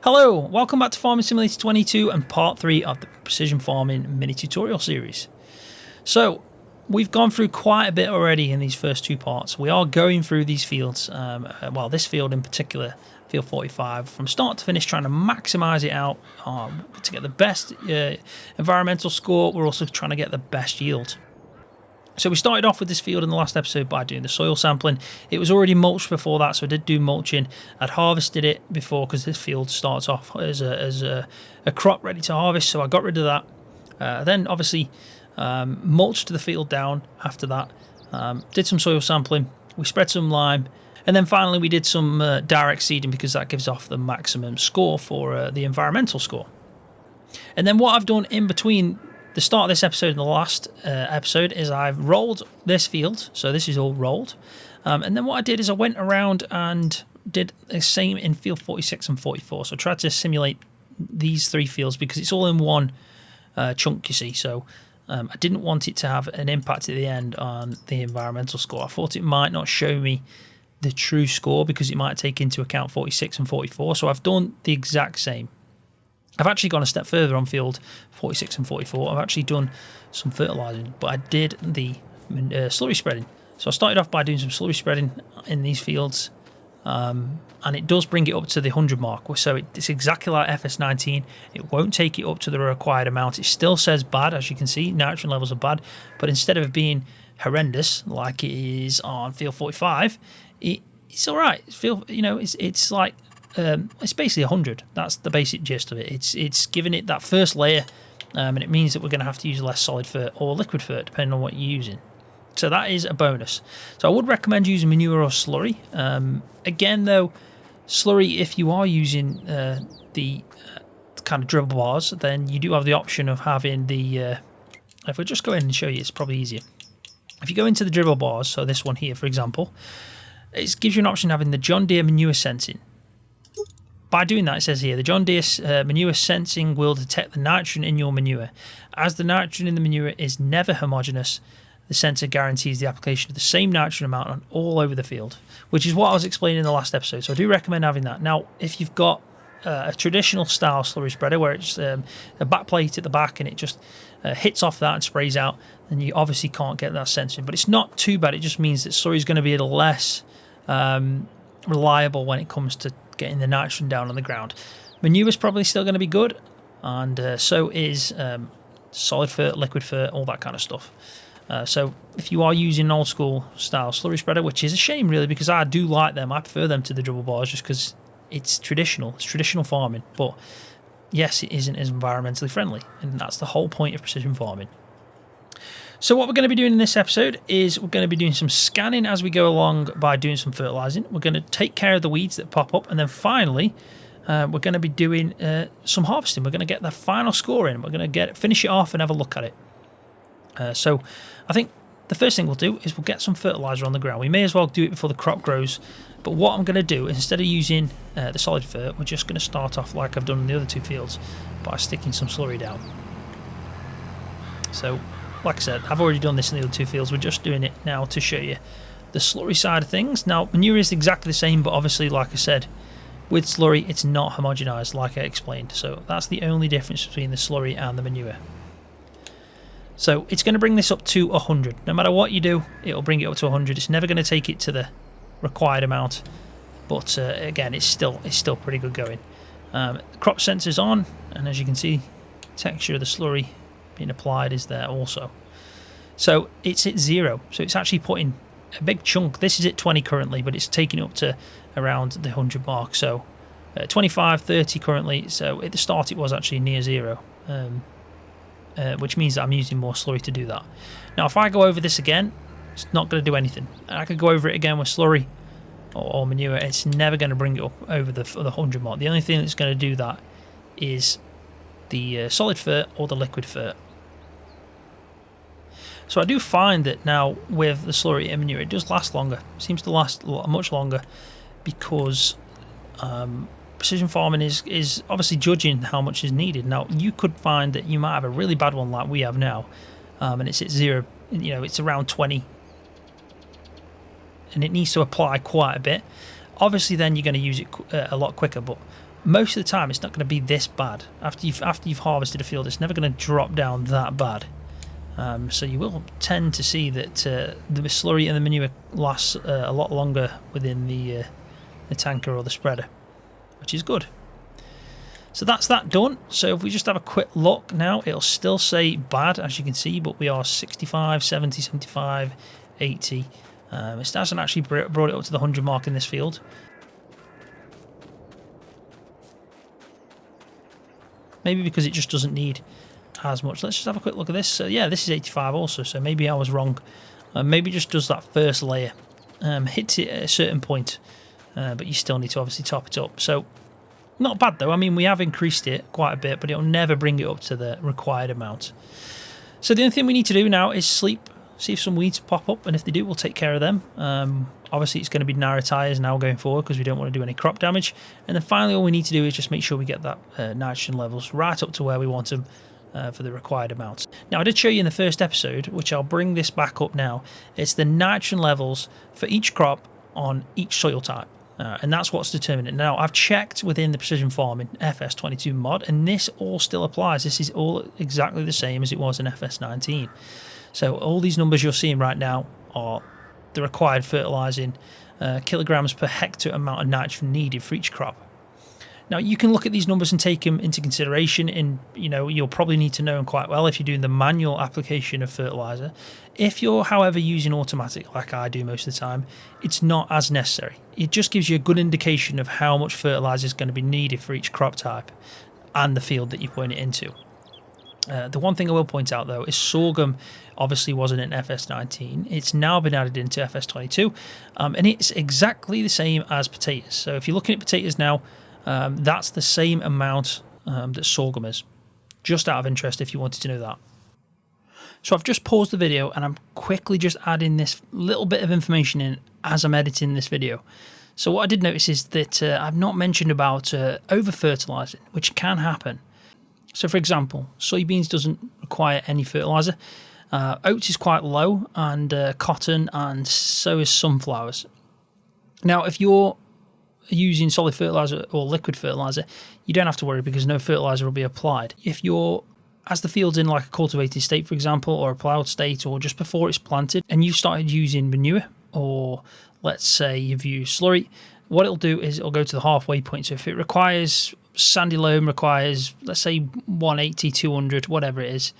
Hello, welcome back to Farming Simulator 22 and part 3 of the Precision Farming mini tutorial series. So, we've gone through quite a bit already in these first two parts. We are going through these fields, well this field in particular, field 45, from start to finish, trying to maximise it out to get the best environmental score. We're also trying to get the best yield. So we started off with this field in the last episode by doing the soil sampling. It was already mulched before that, so I did do mulching. I'd harvested it before because this field starts off as a crop ready to harvest, so I got rid of that. Then obviously mulched the field down after that, did some soil sampling, we spread some lime, and then finally we did some direct seeding because that gives off the maximum score for the environmental score. And then what I've done in between the start of this episode and the last episode is I've rolled this field, so this is all rolled, and then what I did is I went around and did the same in field 46 and 44, so I tried to simulate these three fields because it's all in one chunk, you see, so I didn't want it to have an impact at the end on the environmental score. I thought it might not show me the true score because it might take into account 46 and 44, so I've done the exact same. I've actually gone a step further on field 46 and 44. I've actually done some fertilising, but I did the slurry spreading. So I started off by doing some slurry spreading in these fields, and it does bring it up to the 100 mark. So it's exactly like FS19. It won't take it up to the required amount. It still says bad, as you can see, nitrogen levels are bad, but instead of being horrendous like it is on field 45, it's all right. It's like it's basically 100. That's the basic gist of it. It's giving it that first layer, and it means that we're going to have to use less solid fert or liquid fert depending on what you're using. So that is a bonus. So I would recommend using manure or slurry. Again though, slurry, if you are using the kind of dribble bars, then you do have the option of having the if we just go in and show you, it's probably easier. If you go into the dribble bars, so this one here for example, it gives you an option of having the John Deere manure sensing. By doing that, it says here, the John Deere manure sensing will detect the nitrogen in your manure. As the nitrogen in the manure is never homogeneous, the sensor guarantees the application of the same nitrogen amount on all over the field, which is what I was explaining in the last episode. So I do recommend having that. Now, if you've got a traditional style slurry spreader where it's a back plate at the back and it just hits off that and sprays out, then you obviously can't get that sensing. But it's not too bad. It just means that slurry is going to be a little less reliable when it comes to getting the nitrogen down on the ground. Manure is probably still going to be good, and so is solid fert, liquid fert, all that kind of stuff. So if you are using an old school style slurry spreader, which is a shame really because I do like them, I prefer them to the dribble bars just because it's traditional farming, but yes, it isn't as environmentally friendly, and that's the whole point of precision farming. So what we're going to be doing in this episode is we're going to be doing some scanning as we go along by doing some fertilising. We're going to take care of the weeds that pop up, and then finally we're going to be doing some harvesting. We're going to get the final score in. We're going to finish it off and have a look at it. So I think the first thing we'll do is we'll get some fertiliser on the ground. We may as well do it before the crop grows, but what I'm going to do is instead of using the solid fert, we're just going to start off like I've done in the other two fields by sticking some slurry down. So like I said, I've already done this in the other two fields. We're just doing it now to show you the slurry side of things. Now, manure is exactly the same, but obviously, like I said, with slurry, it's not homogenised, like I explained. So that's the only difference between the slurry and the manure. So it's going to bring this up to 100. No matter what you do, it'll bring it up to 100. It's never going to take it to the required amount, but again, it's still pretty good going. The crop sensor's on, and as you can see, texture of the slurry being applied is there also. So it's at 0, so it's actually putting a big chunk. This is at 20 currently, but it's taking up to around the 100 mark, so 25, 30 currently. So at the start it was actually near 0, which means that I'm using more slurry to do that. Now if I go over this again, it's not going to do anything. I could go over it again with slurry or manure, it's never going to bring it up over the 100 mark. The only thing that's going to do that is the solid fert or the liquid fert. So I do find that now with the slurry and manure, it does last longer. It seems to last much longer because precision farming is obviously judging how much is needed. Now you could find that you might have a really bad one like we have now, and it's at 0. It's around 20, and it needs to apply quite a bit. Obviously, then you're going to use it a lot quicker. But most of the time it's not going to be this bad. After you've harvested a field, it's never going to drop down that bad. So you will tend to see that the slurry and the manure lasts a lot longer within the tanker or the spreader, which is good. So that's that done. So if we just have a quick look now, it'll still say bad, as you can see, but we are 65, 70, 75, 80. It hasn't actually brought it up to the 100 mark in this field. Maybe because it just doesn't need as much. Let's just have a quick look at this. So yeah, this is 85 also, so maybe I was wrong. Maybe it just does that first layer. Hits it at a certain point, but you still need to obviously top it up. So not bad though. I mean, we have increased it quite a bit, but it'll never bring it up to the required amount. So the only thing we need to do now is sleep, see if some weeds pop up, and if they do, we'll take care of them. Obviously, it's going to be narrow tires now going forward because we don't want to do any crop damage. And then finally, all we need to do is just make sure we get that nitrogen levels right up to where we want them for the required amounts. Now, I did show you in the first episode, which I'll bring this back up now. It's the nitrogen levels for each crop on each soil type. And that's what's determined it. Now, I've checked within the Precision Farming FS22 mod, and this all still applies. This is all exactly the same as it was in FS19. So all these numbers you're seeing right now are the required fertilising kilograms per hectare amount of nitrogen needed for each crop. Now, you can look at these numbers and take them into consideration, and you'll probably need to know them quite well if you're doing the manual application of fertiliser. If you're, however, using automatic, like I do most of the time, it's not as necessary. It just gives you a good indication of how much fertiliser is going to be needed for each crop type and the field that you're putting it into. The one thing I will point out, though, is sorghum obviously wasn't in FS19. It's now been added into FS22, and it's exactly the same as potatoes. So if you're looking at potatoes now, that's the same amount that sorghum is. Just out of interest if you wanted to know that. So I've just paused the video and I'm quickly just adding this little bit of information in as I'm editing this video. So what I did notice is that I've not mentioned about over-fertilising, which can happen. So for example, soybeans doesn't require any fertiliser. Oats is quite low, and cotton, and so is sunflowers. Now, if you're using solid fertiliser or liquid fertiliser, you don't have to worry because no fertiliser will be applied. If you're, as the field's in like a cultivated state, for example, or a ploughed state, or just before it's planted, and you've started using manure, or let's say you've used slurry, what it'll do is it'll go to the halfway point. So if it requires, sandy loam requires, let's say 180, 200, whatever it is,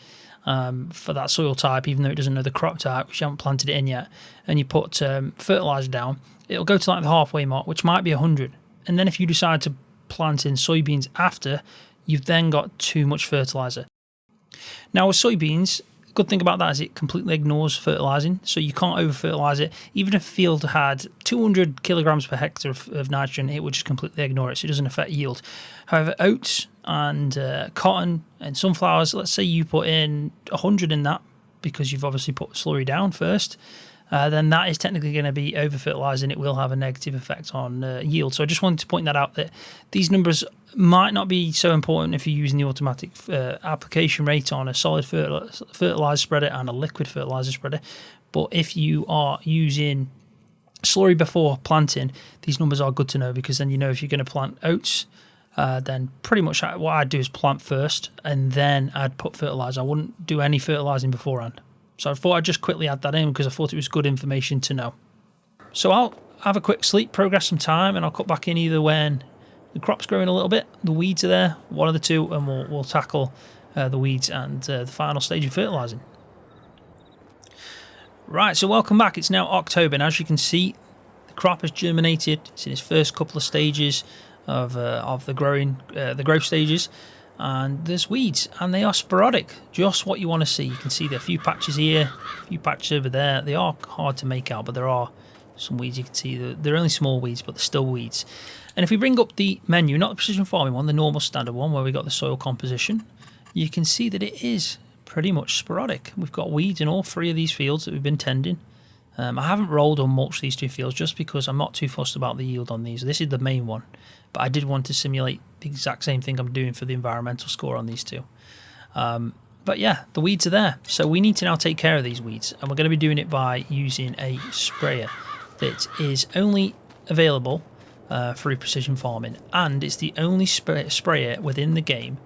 for that soil type, even though it doesn't know the crop type, which you haven't planted it in yet, and you put fertiliser down, it'll go to like the halfway mark, which might be 100. And then if you decide to plant in soybeans after, you've then got too much fertiliser. Now with soybeans, the good thing about that is it completely ignores fertilising, so you can't over-fertilise it. Even if a field had 200 kilograms per hectare of nitrogen, it would just completely ignore it, so it doesn't affect yield. However, oats and cotton and sunflowers, let's say you put in 100 in that because you've obviously put slurry down first, then that is technically going to be over-fertilising. It will have a negative effect on yield. So I just wanted to point that out, that these numbers might not be so important if you're using the automatic application rate on a solid fertiliser spreader and a liquid fertiliser spreader. But if you are using slurry before planting, these numbers are good to know, because then you know if you're going to plant oats, then pretty much what I'd do is plant first and then I'd put fertiliser. I wouldn't do any fertilising beforehand. So I thought I'd just quickly add that in because I thought it was good information to know. So I'll have a quick sleep, progress some time, and I'll cut back in either when the crop's growing a little bit, the weeds are there, one of the two, and we'll tackle the weeds and the final stage of fertilising. Right, so welcome back. It's now October, and as you can see, the crop has germinated. It's in its first couple of stages of the growth stages. And there's weeds, and they are sporadic, just what you want to see. You can see there are a few patches here, a few patches over there. They are hard to make out, but there are some weeds you can see. They're only small weeds, but they're still weeds. And if we bring up the menu, not the precision farming one, the normal standard one where we got the soil composition, you can see that it is pretty much sporadic. We've got weeds in all three of these fields that we've been tending. I haven't rolled or mulched these two fields just because I'm not too fussed about the yield on these. This is the main one, but I did want to simulate the exact same thing I'm doing for the environmental score on these two. But yeah, the weeds are there, so we need to now take care of these weeds, and we're going to be doing it by using a sprayer that is only available through precision farming, and it's the only sprayer within the game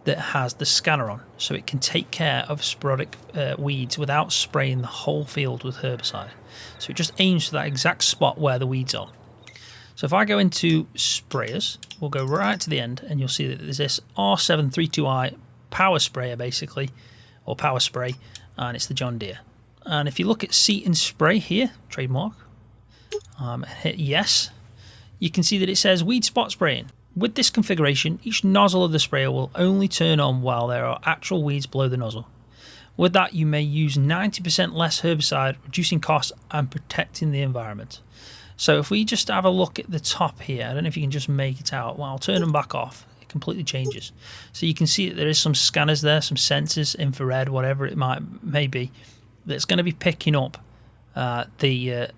that has the scanner on, so it can take care of sporadic weeds without spraying the whole field with herbicide. So it just aims for that exact spot where the weeds are. So if I go into sprayers, we'll go right to the end, and you'll see that there's this R732i power sprayer basically, or power spray, and it's the John Deere. And if you look at seat and spray here, trademark, hit yes, you can see that it says weed spot spraying. With this configuration, each nozzle of the sprayer will only turn on while there are actual weeds below the nozzle. With that, you may use 90% less herbicide, reducing costs and protecting the environment. So if we just have a look at the top here, I don't know if you can just make it out. Well, I'll turn them back off. It completely changes. So you can see that there is some scanners there, some sensors, infrared, whatever it may be, that's going to be picking up the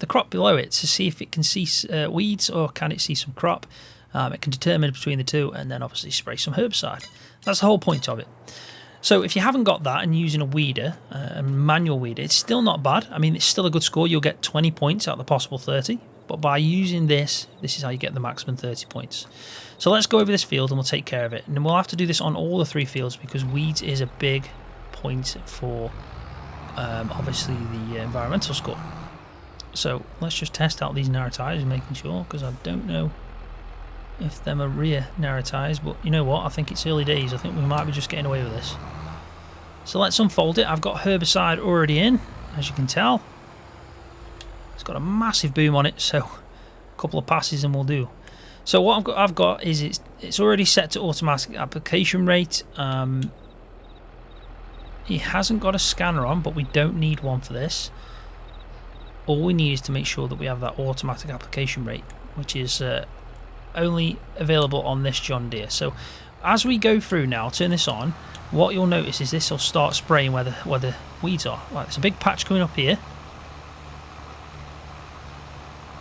crop below it to see if it can see weeds or can it see some crop. It can determine between the two and then obviously spray some herbicide. That's the whole point of it. So if you haven't got that and using a weeder, a manual weeder, it's still not bad. I mean, it's still a good score. You'll get 20 points out of the possible 30. But by using this is how you get the maximum 30 points. So let's go over this field and we'll take care of it. And we'll have to do this on all the 3 fields because weeds is a big point for obviously the environmental score. So let's just test out these narrow-ties and making sure, because I don't know if them are rear narrow-ties, but you know what, I think it's early days. I think we might be just getting away with this. So let's unfold it. I've got herbicide already in, as you can tell. It's got a massive boom on it, so a couple of passes and we'll do. So what I've got is it's already set to automatic application rate. It hasn't got a scanner on, but we don't need one for this. All we need is to make sure that we have that automatic application rate, which is only available on this John Deere. So as we go through now, I'll turn this on. What you'll notice is this will start spraying where the weeds are. Right, there's a big patch coming up here.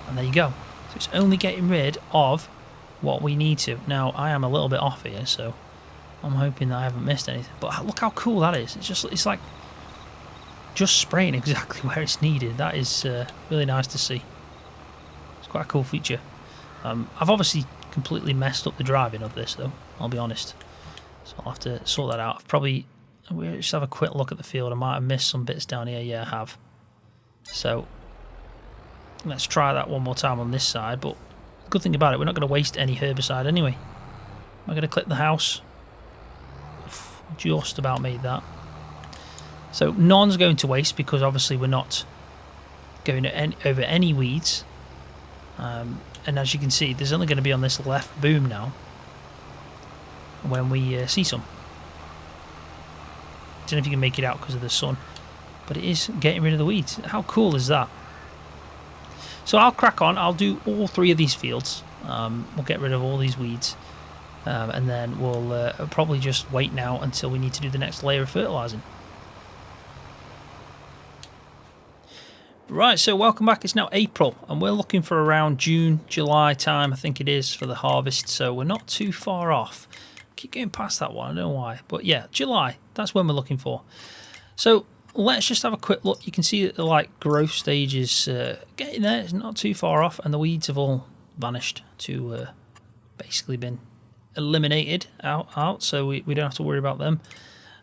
And there you go. So it's only getting rid of what we need to. Now, I am a little bit off here, so I'm hoping that I haven't missed anything. But look how cool that is. It's like just spraying exactly where it's needed. That is really nice to see. It's quite a cool feature. I've obviously completely messed up the driving of this, though. I'll be honest. So I'll have to sort that out. We'll just have a quick look at the field. I might have missed some bits down here. Yeah, I have. So let's try that one more time on this side. But the good thing about it, we're not going to waste any herbicide anyway. Am I going to click the house? Just about made that. So none's going to waste because obviously we're not going over any weeds. And as you can see, there's only going to be on this left boom now when we see some. I don't know if you can make it out because of the sun, but it is getting rid of the weeds. How cool is that? So I'll crack on. I'll do all 3 of these fields. We'll get rid of all these weeds. And then we'll probably just wait now until we need to do the next layer of fertilising. Right, so welcome back. It's now April, and we're looking for around June, July time, I think it is, for the harvest. So we're not too far off. Keep getting past that one, I don't know why. But yeah, July, that's when we're looking for. So let's just have a quick look. You can see that the growth stage is getting there. It's not too far off, and the weeds have all vanished to basically been eliminated out, so we don't have to worry about them.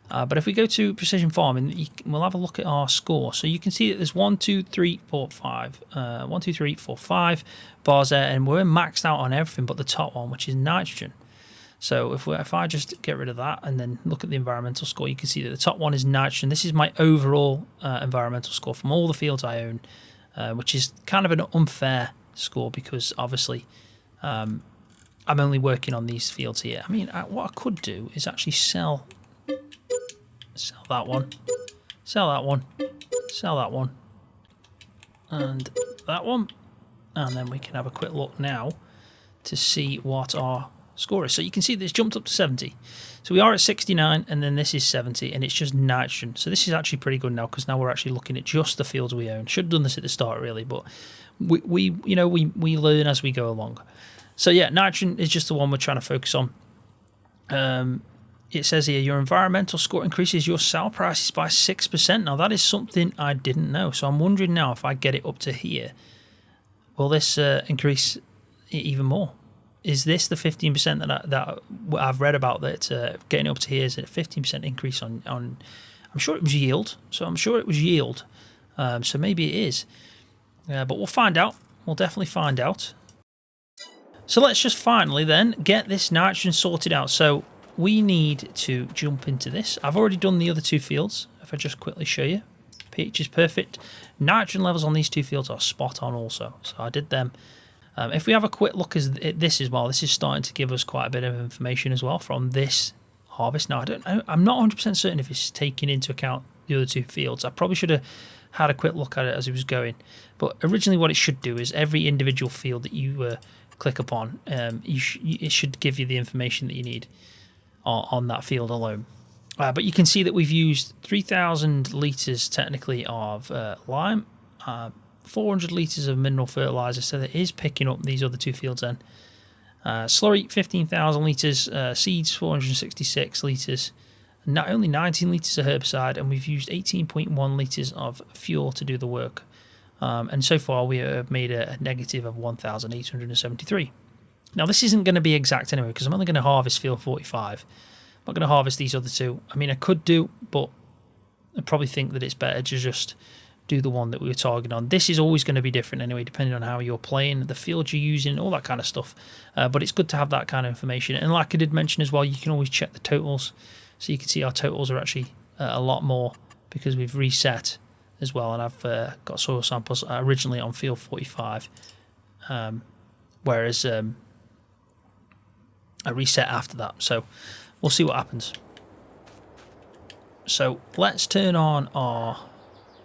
But if we go to precision farming, we'll have a look at our score. So you can see that there's 1, 2, 3, 4, 5. 1, 2, 3, 4, 5 bars there, and we're maxed out on everything but the top one, which is nitrogen. So if I just get rid of that and then look at the environmental score, you can see that the top one is nitrogen. This is my overall environmental score from all the fields I own, which is kind of an unfair score because obviously I'm only working on these fields here. I mean, what I could do is actually sell that one, sell that one, sell that one, and that one, and then we can have a quick look now to see what our score is. So you can see this jumped up to 70. So we are at 69, and then this is 70, and it's just nitrogen. So this is actually pretty good now because now we're actually looking at just the fields we own. Should have done this at the start really, but we learn as we go along. So yeah, nitrogen is just the one we're trying to focus on. It says here, your environmental score increases your sell prices by 6%. Now, that is something I didn't know. So I'm wondering now if I get it up to here, will this increase even more. Is this the 15% that I've read about, that getting up to here is a 15% increase on I'm sure it was yield. So I'm sure it was yield. So maybe it is. But we'll find out. We'll definitely find out. So let's just finally then get this nitrogen sorted out. So we need to jump into this. I've already done the other two fields. If I just quickly show you. pH is perfect. Nitrogen levels on these two fields are spot on also. So I did them. If we have a quick look at this as well, this is starting to give us quite a bit of information as well from this harvest. Now, I'm not 100% certain if it's taking into account the other two fields. I probably should have had a quick look at it as it was going. But originally what it should do is every individual field that you click upon, it should give you the information that you need on that field alone. But you can see that we've used 3,000 litres technically of lime, 400 litres of mineral fertiliser, so that is picking up these other two fields then. Slurry, 15,000 litres, seeds, 466 litres, only 19 litres of herbicide, and we've used 18.1 litres of fuel to do the work. And so far we have made a negative of 1,873. Now this isn't going to be exact anyway, because I'm only going to harvest field 45. I'm not going to harvest these other two. I mean, I could do, but I probably think that it's better to just do the one that we were targeting on. This is always going to be different anyway, depending on how you're playing, the field you're using, all that kind of stuff. But it's good to have that kind of information. And like I did mention as well, you can always check the totals. So you can see our totals are actually a lot more because we've reset as well. And I've got soil samples originally on field 45, whereas I reset after that. So we'll see what happens. So let's turn on our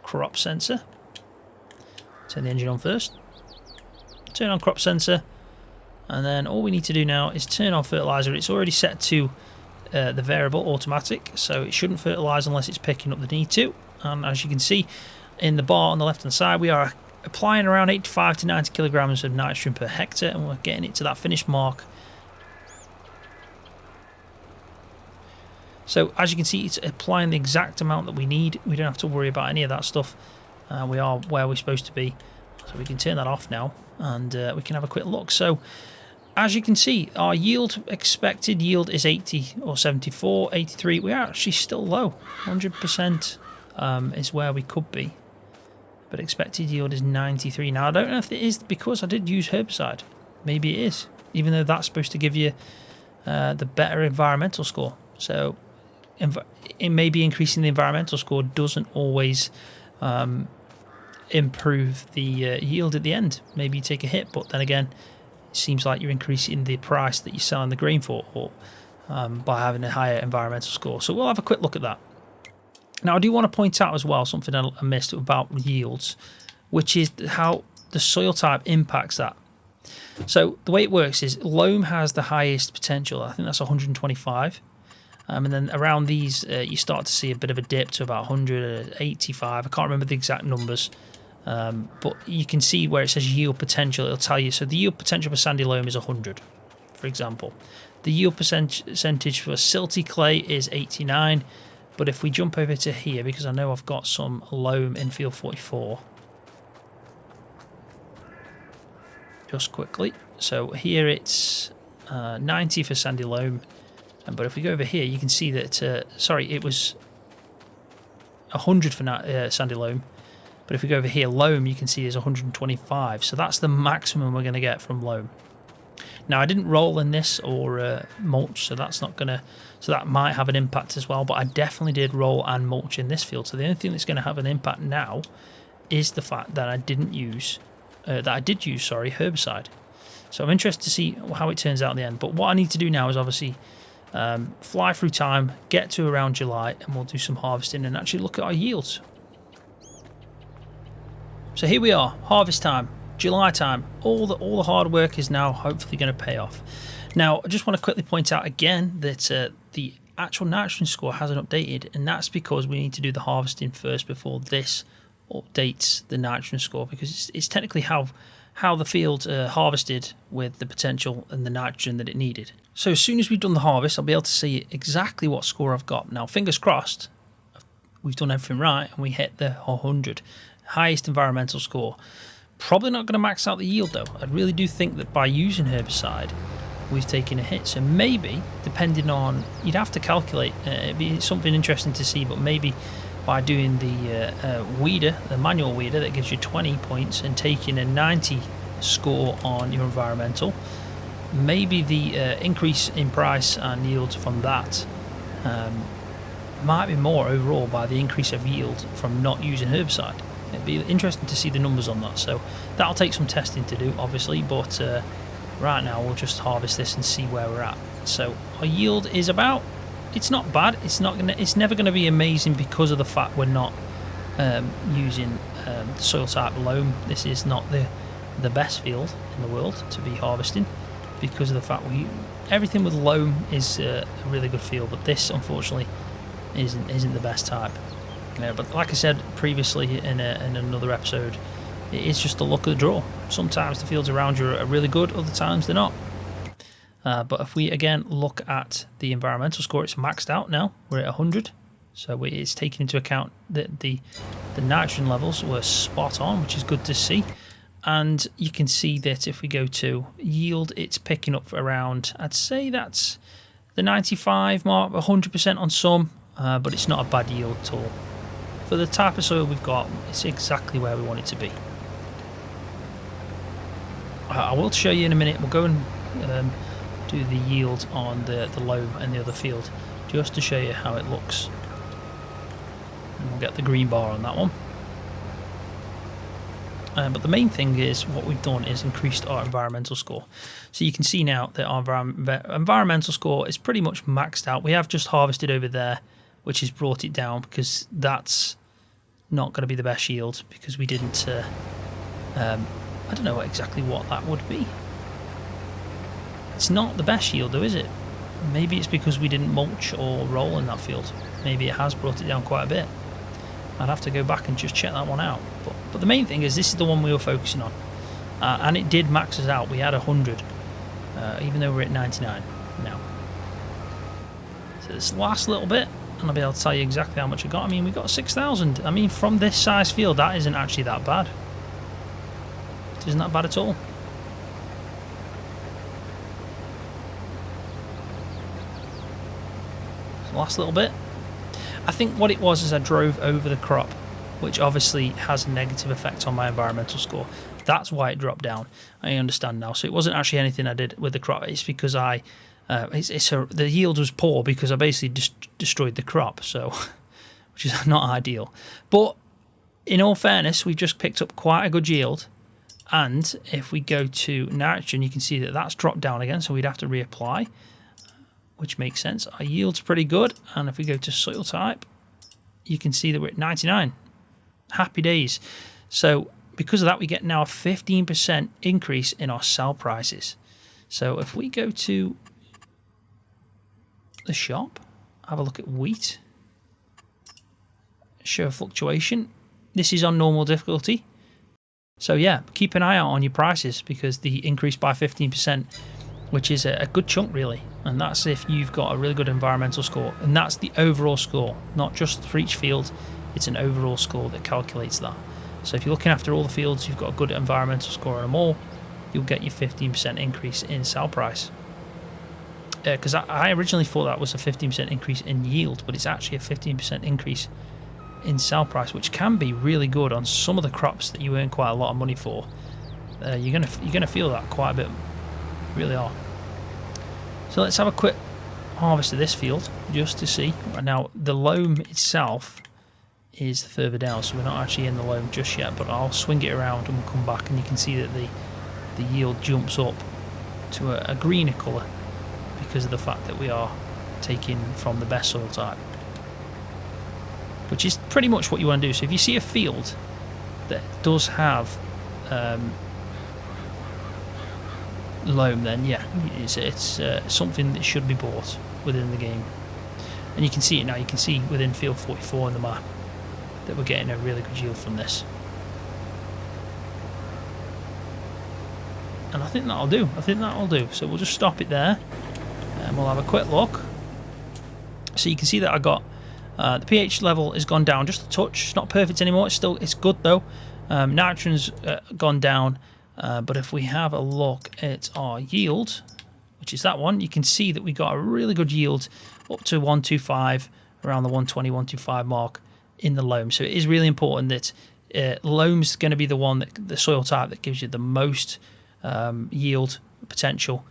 crop sensor. Turn the engine on first. Turn on crop sensor. And then all we need to do now is turn on fertilizer. It's already set to the variable automatic, so it shouldn't fertilize unless it's picking up the need to. And as you can see in the bar on the left hand side, we are applying around 85 to 90 kilograms of nitrogen per hectare, and we're getting it to that finish mark. So as you can see, it's applying the exact amount that we need. We don't have to worry about any of that stuff. We are where we're supposed to be. So we can turn that off now, and we can have a quick look. So as you can see, our yield, expected yield is 80 or 74, 83. We are actually still low. 100% is where we could be. But expected yield is 93. Now, I don't know if it is because I did use herbicide. Maybe it is, even though that's supposed to give you the better environmental score. So it may be increasing the environmental score doesn't always improve the yield at the end. Maybe you take a hit, but then again, it seems like you're increasing the price that you're selling the grain for, or by having a higher environmental score. So we'll have a quick look at that. Now I do want to point out as well something I missed about yields, which is how the soil type impacts that. So the way it works is loam has the highest potential. I think that's 125. And then around these, you start to see a bit of a dip to about 185. I can't remember the exact numbers, but you can see where it says yield potential. It'll tell you. So the yield potential for sandy loam is 100, for example. The yield percentage for silty clay is 89. But if we jump over to here, because I know I've got some loam in field 44, just quickly. So here it's 90 for sandy loam. But if we go over here, you can see that, sorry, it was 100 for sandy loam. But if we go over here, loam, you can see is 125. So that's the maximum we're going to get from loam. Now, I didn't roll in this or mulch, so that's not going to, so that might have an impact as well. But I definitely did roll and mulch in this field. So the only thing that's going to have an impact now is the fact that I didn't use, herbicide. So I'm interested to see how it turns out in the end. But what I need to do now is obviously fly through time, get to around July, and we'll do some harvesting and actually look at our yields. So here we are, harvest time, July time. All the hard work is now hopefully going to pay off. Now, I just want to quickly point out again that the actual nitrogen score hasn't updated, and that's because we need to do the harvesting first before this updates the nitrogen score, because it's technically how the field harvested with the potential and the nitrogen that it needed. So as soon as we've done the harvest, I'll be able to see exactly what score I've got. Now, fingers crossed, we've done everything right and we hit the 100. Highest environmental score. Probably not going to max out the yield though. I really do think that by using herbicide, we've taken a hit. So maybe, depending on, you'd have to calculate, it'd be something interesting to see, but maybe by doing the weeder, the manual weeder that gives you 20 points and taking a 90 score on your environmental, maybe the increase in price and yield from that might be more overall by the increase of yield from not using herbicide. It'd be interesting to see the numbers on that, so that'll take some testing to do obviously, but right now we'll just harvest this and see where we're at. So our yield is about, it's not bad, it's never going to be amazing because of the fact we're not using soil type loam. This is not the best field in the world to be harvesting because of the fact everything with loam is a really good field, but this unfortunately isn't the best type. But like I said previously in another episode, it is just the luck of the draw. Sometimes the fields around you are really good, other times they're not. But if we again look at the environmental score, it's maxed out now. We're at 100, so it's taking into account that the nitrogen levels were spot on, which is good to see. And you can see that if we go to yield, it's picking up around, I'd say that's the 95 mark, 100% on some, but it's not a bad yield at all. For the type of soil we've got, it's exactly where we want it to be. I will show you in a minute. We'll go and do the yield on the loam and the other field, just to show you how it looks. And we'll get the green bar on that one. But the main thing is what we've done is increased our environmental score. So you can see now that our environmental score is pretty much maxed out. We have just harvested over there, which has brought it down because that's not going to be the best yield because we didn't, I don't know exactly what that would be. It's not the best yield though, is it? Maybe it's because we didn't mulch or roll in that field. Maybe it has brought it down quite a bit. I'd have to go back and just check that one out. But the main thing is this is the one we were focusing on. And it did max us out. We had 100, even though we're at 99 now. So this last little bit, and I'll be able to tell you exactly how much I got. I mean, we got 6,000. I mean, from this size field, that isn't actually that bad. It isn't that bad at all. So last little bit. I think what it was is I drove over the crop, which obviously has a negative effect on my environmental score. That's why it dropped down. I understand now. So it wasn't actually anything I did with the crop. It's because the yield was poor because I basically destroyed the crop, so which is not ideal. But in all fairness, we've just picked up quite a good yield. And if we go to nitrogen, you can see that that's dropped down again, so we'd have to reapply, which makes sense. Our yield's pretty good. And if we go to soil type, you can see that we're at 99. Happy days. So because of that, we get now a 15% increase in our sell prices. So if we go to the shop, have a look at wheat, show fluctuation. This is on normal difficulty. So yeah, keep an eye out on your prices because the increase by 15%, which is a good chunk really, and that's if you've got a really good environmental score, and that's the overall score, not just for each field. It's an overall score that calculates that. So if you're looking after all the fields, you've got a good environmental score on them all, you'll get your 15% increase in sell price. Because I originally thought that was a 15% increase in yield, but it's actually a 15% increase in sell price, which can be really good on some of the crops that you earn quite a lot of money for. You're gonna feel that quite a bit, you really are. So let's have a quick harvest of this field just to see. Now the loam itself is further down, so we're not actually in the loam just yet, but I'll swing it around and we'll come back and you can see that the yield jumps up to a greener colour because of the fact that we are taking from the best soil type, which is pretty much what you want to do. So if you see a field that does have loam, then yeah, it's something that should be bought within the game. And you can see it now. You can see within field 44 on the map that we're getting a really good yield from this. And I think that'll do. So we'll just stop it there and we'll have a quick look. So you can see that I got the pH level has gone down just a touch. It's not perfect anymore. It's good though. Nitrogen's gone down, but if we have a look at our yield, which is that one, you can see that we got a really good yield up to 125, around the 120, 125 mark in the loam. So it is really important that loam's going to be the one, the soil type that gives you the most yield potential.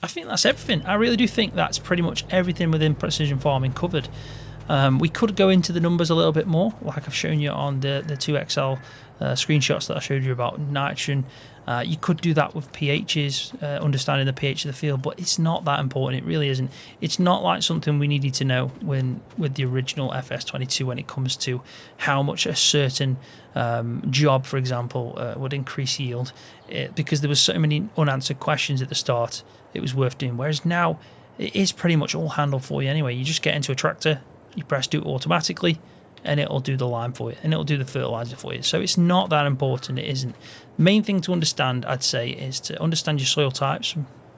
I think that's everything. I really do think that's pretty much everything within precision farming covered. We could go into the numbers a little bit more, like I've shown you on the 2XL screenshots that I showed you about nitrogen. You could do that with pHs, understanding the pH of the field, but it's not that important. It really isn't. It's not like something we needed to know with the original FS22 when it comes to how much a certain job, for example, would increase yield, because there was so many unanswered questions at the start. It was worth doing. Whereas now, it is pretty much all handled for you anyway. You just get into a tractor, you press do automatically, and it'll do the lime for you, and it'll do the fertilizer for you. So it's not that important. It isn't. Main thing to understand, I'd say, is to understand your soil types.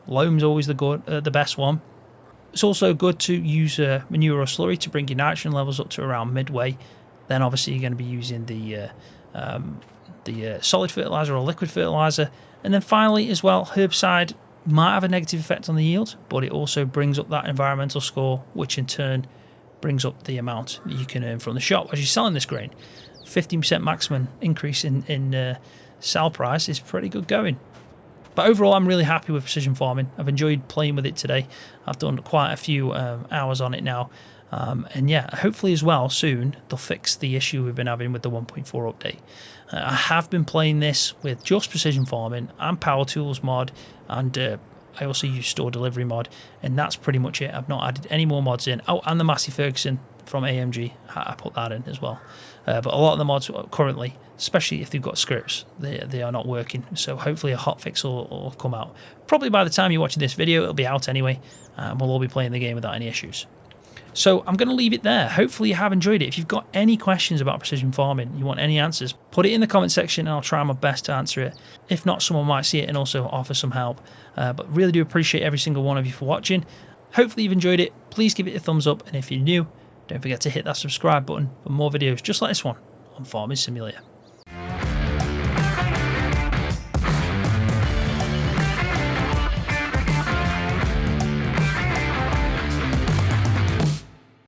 Loam's always the best one. It's also good to use manure or slurry to bring your nitrogen levels up to around midway. Then obviously you're going to be using the solid fertilizer or liquid fertilizer. And then finally as well, herbicide might have a negative effect on the yield, but it also brings up that environmental score, which in turn brings up the amount that you can earn from the shop as you're selling this grain. 15% maximum increase in sell price is pretty good going. But overall, I'm really happy with precision farming. I've enjoyed playing with it today. I've done quite a few hours on it now. And yeah, hopefully as well, soon, they'll fix the issue we've been having with the 1.4 update. I have been playing this with just precision farming and power tools mod, and I also use store delivery mod, and that's pretty much it. I've not added any more mods in. Oh, and the Massey Ferguson from AMG, I put that in as well. But a lot of the mods currently, especially if they've got scripts, they are not working. So hopefully a hotfix will come out. Probably by the time you're watching this video, it'll be out anyway. We'll all be playing the game without any issues. So I'm going to leave it there. Hopefully you have enjoyed it. If you've got any questions about precision farming, you want any answers, put it in the comment section and I'll try my best to answer it. If not, someone might see it and also offer some help. But really do appreciate every single one of you for watching. Hopefully you've enjoyed it. Please give it a thumbs up, and if you're new, don't forget to hit that subscribe button for more videos just like this one on Farming Simulator.